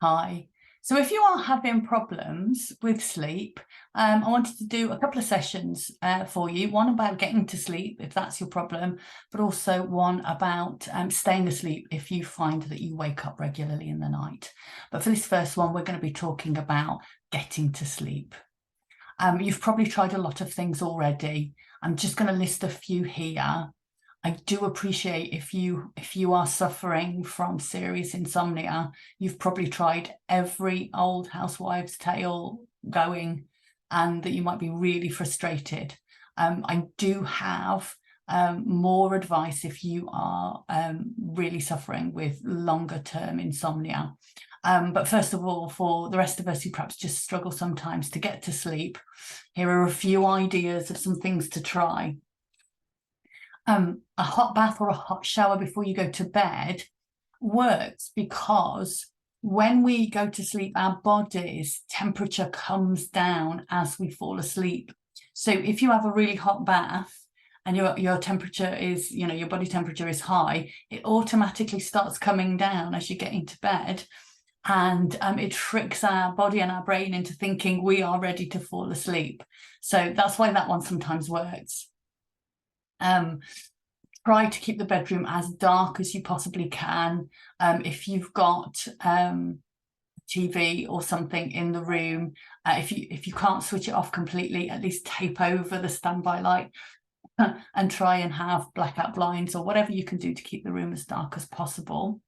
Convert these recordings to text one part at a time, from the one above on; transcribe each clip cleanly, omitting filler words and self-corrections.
Hi. So if you are having problems with sleep, I wanted to do a couple of sessions for you. One about getting to sleep, if that's your problem, but also one about staying asleep if you find that you wake up regularly in the night. But for this first one, we're going to be talking about getting to sleep. You've probably tried a lot of things already. I'm just going to list a few here. I do appreciate if you are suffering from serious insomnia, you've probably tried every old housewives tale going, and that you might be really frustrated. I do have more advice if you are really suffering with longer term insomnia. But first of all, for the rest of us who perhaps just struggle sometimes to get to sleep, here are a few ideas of some things to try. A hot bath or a hot shower before you go to bed works because when we go to sleep, our body's temperature comes down as we fall asleep. So if you have a really hot bath and your temperature is, your body temperature is high, it automatically starts coming down as you get into bed. And it tricks our body and our brain into thinking we are ready to fall asleep. So that's why that one sometimes works. Try to keep the bedroom as dark as you possibly can. If you've got TV or something in the room, if you can't switch it off completely, at least tape over the standby light and try and have blackout blinds or whatever you can do to keep the room as dark as possible.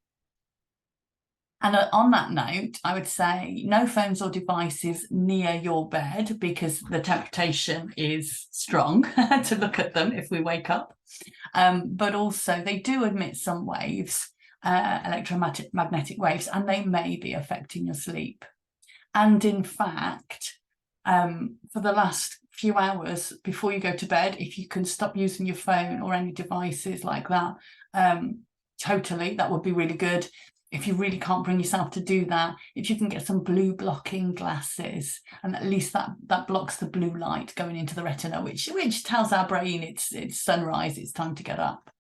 And on that note, I would say no phones or devices near your bed because the temptation is strong to look at them if we wake up. But also they do emit some waves, electromagnetic waves, and they may be affecting your sleep. And in fact, for the last few hours before you go to bed, if you can stop using your phone or any devices like that, totally, that would be really good. If you really can't bring yourself to do that, if you can get some blue blocking glasses, and at least that blocks the blue light going into the retina, which tells our brain it's sunrise, it's time to get up.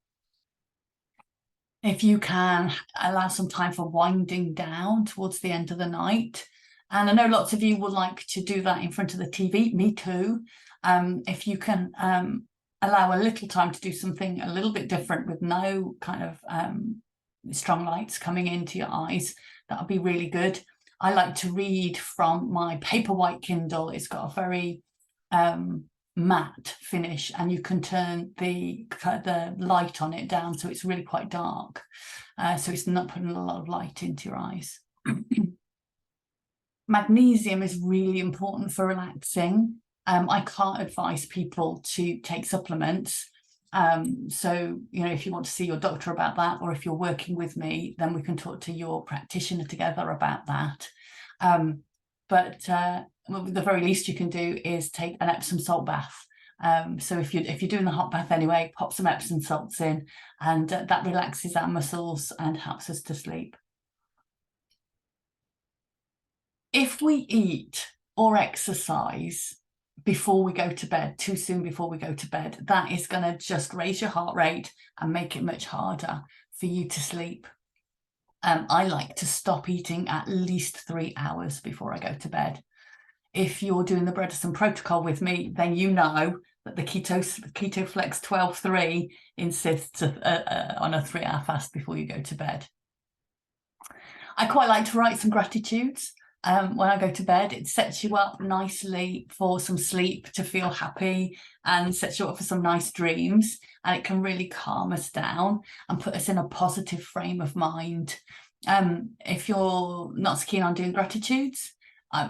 If you can allow some time for winding down towards the end of the night, and I know lots of you would like to do that in front of the TV, me too. If you can allow a little time to do something a little bit different with no kind of strong lights coming into your eyes, that would be really good. I like to read from my Paperwhite Kindle. It's got a very matte finish, and you can turn the light on it down so it's really quite dark, so it's not putting a lot of light into your eyes. Magnesium is really important for relaxing. I can't advise people to take supplements. So, if you want to see your doctor about that, or if you're working with me, then we can talk to your practitioner together about that. But the very least you can do is take an Epsom salt bath. So if you're doing the hot bath anyway, pop some Epsom salts in, and that relaxes our muscles and helps us to sleep. If we eat or exercise before we go to bed, too soon before we go to bed, that is going to just raise your heart rate and make it much harder for you to sleep. I like to stop eating at least 3 hours before I go to bed. If you're doing the Bredesen protocol with me, then you know that the KetoFlex 12-3 insists on a 3-hour fast before you go to bed. I quite like to write some gratitudes. When I go to bed, it sets you up nicely for some sleep, to feel happy, and sets you up for some nice dreams, and it can really calm us down and put us in a positive frame of mind. If you're not so keen on doing gratitudes,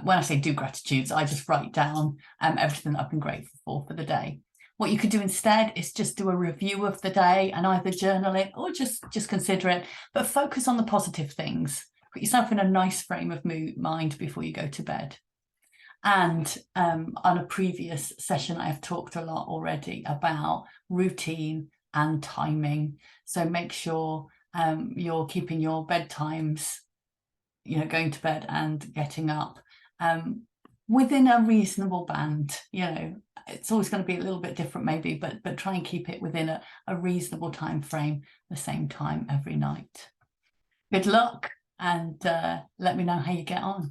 when I say do gratitudes, I just write down everything that I've been grateful for the day. What you could do instead is just do a review of the day and either journal it or just consider it, but focus on the positive things. Put yourself in a nice frame of mind before you go to bed. And on a previous session, I have talked a lot already about routine and timing. So make sure you're keeping your bedtimes, going to bed and getting up within a reasonable band. It's always going to be a little bit different maybe, but try and keep it within a reasonable time frame, the same time every night. Good luck. and let me know how you get on.